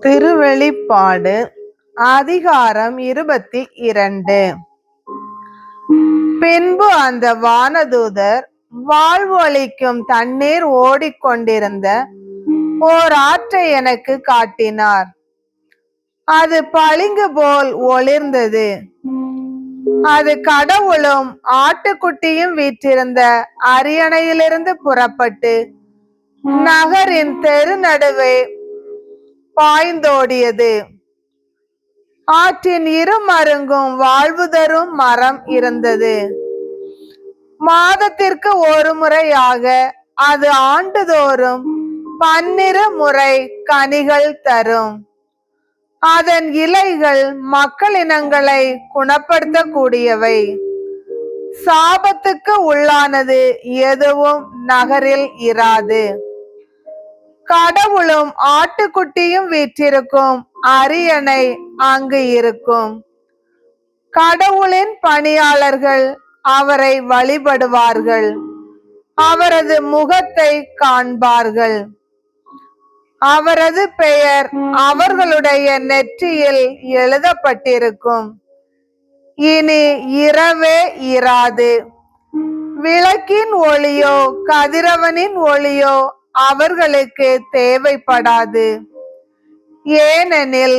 திருவெளிப்பாடு அதிகாரம் 22. பின்பு அந்த வானதூதர் வாழ்வளிக்கும் தண்ணீர் ஓடிக்கொண்டிருந்த ஓர் ஆற்றை எனக்கு காட்டினார். அது பளிங்கு போல் ஒளிர்ந்தது. அது கடவுளும் ஆட்டுக்குட்டியும் வீற்றிருந்த அரியணையிலிருந்து புறப்பட்டு நகரின் தெரு நடுவே பாய்ந்தோடியது. ஆற்றின் இருமருங்கும் வாழ்வு தரும் மரம் இருந்தது. மாதத்திற்கு ஒரு முறையாக அது ஆண்டுதோறும் 12 முறை கனிகள் தரும். அதன் இலைகள் மக்களினங்களை குணப்படுத்தக்கூடியவை. சாபத்துக்கு உள்ளானது எதுவும் நகரில் இராது. கடவுளும் ஆட்டுக்குட்டியும் வீற்றிருக்கும் அரியணை அங்கு இருக்கும். கடவுளின் பணியாளர்கள் அவரை வழிபடுவார்கள். அவரது முகத்தை காண்பார்கள். அவரது பெயர் அவர்களுடைய நெற்றியில் எழுதப்பட்டிருக்கும். இனி இரவே இராது. விளக்கின் ஒளியோ கதிரவனின் ஒளியோ அவர்களுக்கு தேவைப்படாது. ஏனெனில்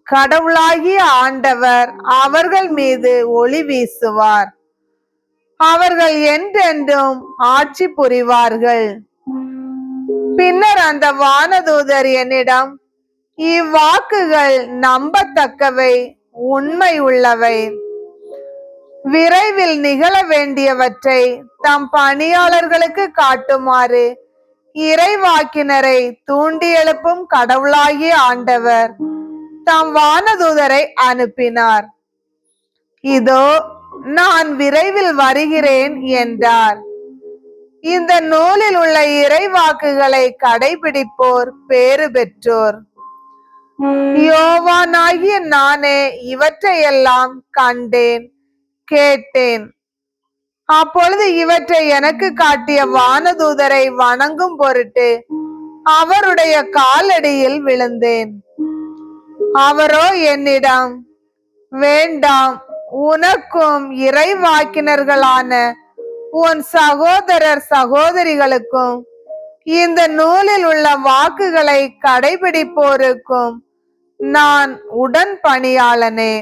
கடவுளாகிய ஆண்டவர் அவர்கள் மீது ஒளி வீசுவார். அவர்கள் என்றென்றும் ஆட்சி புரிவார்கள். பின்னர் அந்த வானதூதர் என்னிடம், இவ்வாக்குகள் நம்பத்தக்கவை, உண்மை உள்ளவை. விரைவில் நிகழ வேண்டியவற்றை தம் பணியாளர்களுக்கு காட்டுமாறு இறைவாக்கினரை தூண்டி எழுப்பும் கடவுளாகிய ஆண்டவர் தம் வானதூதரை அனுப்பினார். இதோ நான் விரைவில் வருகிறேன் என்றார். இந்த நூலில் உள்ள இறைவாக்குகளை கடைபிடிப்போர் பேறு பெற்றோர். யோவானாகிய நானே இவற்றையெல்லாம் கண்டேன், கேட்டேன். அப்பொழுது இவற்றை எனக்கு காட்டிய வானதூதரை வணங்கும் பொருட்டு அவருடைய காலடியில் விழுந்தேன். அவரோ என்னிடம், வேண்டாம், உனக்கும் இறைவாக்கினர்களான உன் சகோதரர் சகோதரிகளுக்கும் இந்த நூலில் உள்ள வாக்குகளை கடைபிடிப்போருக்கும் நான் உடன் பணியாளனே.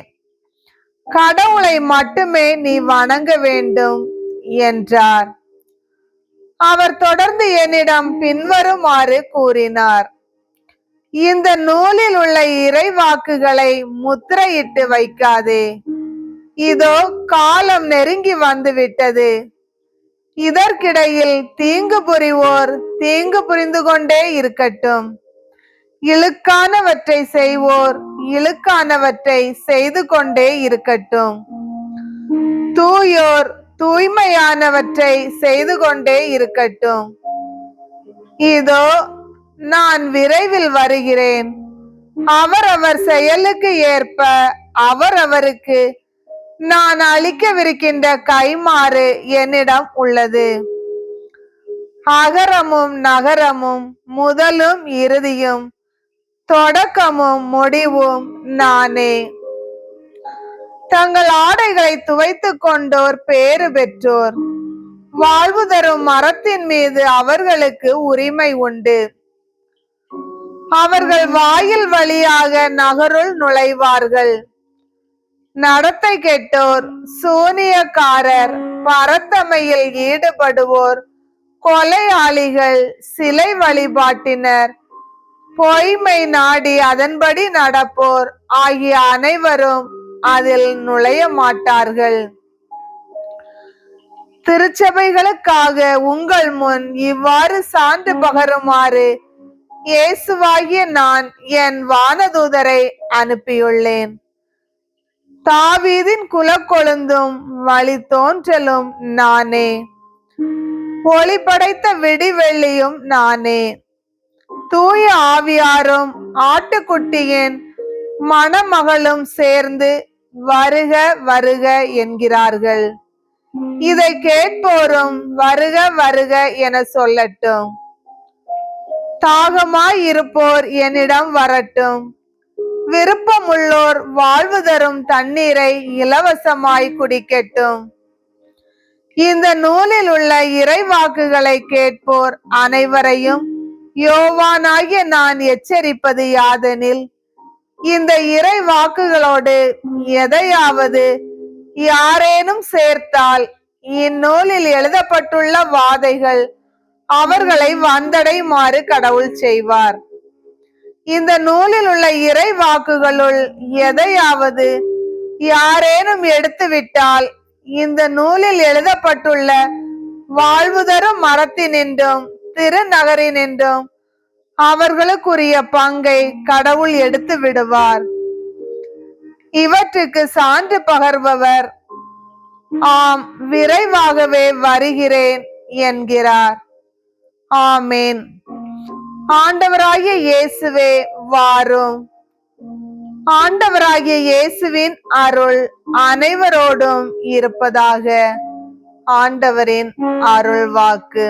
கடவுளை மட்டுமே நீ வணங்க வேண்டும் என்றார். அவர் தொடர்ந்து என்னிடம் பின்வருமாறு கூறினார். இந்த நூலில் உள்ள இறைவாக்குகளை முத்திரையிட்டு வைக்காதே. இதோ காலம் நெருங்கி வந்துவிட்டது. இதற்கிடையில் தீங்கு புரிவோர் தீங்கு புரிந்து கொண்டே இருக்கட்டும். இழுக்கானவற்றை செய்வோர் இழுக்கானவற்றை செய்து கொண்டே இருக்கட்டும். தூயோர் தூய்மையானவற்றை செய்து கொண்டே இருக்கட்டும். இதோ நான் விரைவில் வருகிறேன். அவரவர் செயலுக்கு ஏற்ப அவரவருக்கு நான் அளிக்கவிருக்கின்ற கைமாறு என்னிடம் உள்ளது. அகரமும் நகரமும் முதலும் இறுதியும் தொடக்கமும் முடிவும் நானே. தங்கள் ஆடைகளை துவைத்துக் கொண்டோர் பேறு பெற்றோர். வாழ்வு தரும் மரத்தின் மீது அவர்களுக்கு உரிமை உண்டு. அவர்கள் வாயில் வழியாக நகருள் நுழைவார்கள். நடத்தை கெட்டோர், சூனியக்காரர், பரத்தமையில் ஈடுபடுவோர், கொலையாளிகள், சிலை வழிபாட்டினர், பொய்மை நாடி அதன்படி நடப்போர் ஆகிய அனைவரும் அதில் நுழைய மாட்டார்கள். திருச்சபைகளுக்காக உங்கள் முன் இவ்வாறு சான்று பகருமாறு இயேசுவாகிய நான் என் வானதூதரை அனுப்பியுள்ளேன். தாவீதின் குலக்கொழுந்தும் வழி தோன்றலும் நானே. ஒளி படைத்த விடிவெள்ளியும் நானே. தூய ஆவியாரும் ஆட்டுக்குட்டியின் மணமகளும் சேர்ந்து வருக வருக என்கிறார்கள். இதை கேட்போரும் வருக வருக என சொல்லட்டும். தாகமாய் இருப்போர் என்னிடம் வரட்டும். விருப்பமுள்ளோர் வாழ்வு தரும் தண்ணீரை இலவசமாய் குடிக்கட்டும். இந்த நூலில் உள்ள இறைவாக்குகளை கேட்போர் அனைவரையும் யோவானாகிய நான் எச்சரிப்பது யாதெனில், இந்த இறை வாக்குகளோடு எதையாவது யாரேனும் சேர்த்தால் இந்நூலில் எழுதப்பட்டுள்ள வாதைகள் அவர்களை வந்தடையுமாறு கடவுள் செய்வார். இந்த நூலில் உள்ள இறை வாக்குகளுள் எதையாவது யாரேனும் எடுத்துவிட்டால் இந்த நூலில் எழுதப்பட்டுள்ள வாழ்வு தரும் மரத்தினின்றும் திருநகரினின்றும் அவர்களுக்குரிய பங்கை கடவுள் எடுத்து விடுவார். இவற்றுக்கு சான்று பகர்பவர் ஆம், விரைவாகவே வருகிறேன் என்கிறார். ஆமேன். ஆண்டவராகிய இயேசுவே வாரும். ஆண்டவராகிய இயேசுவின் அருள் அனைவரோடும் இருப்பதாக. ஆண்டவரின் அருள் வாக்கு.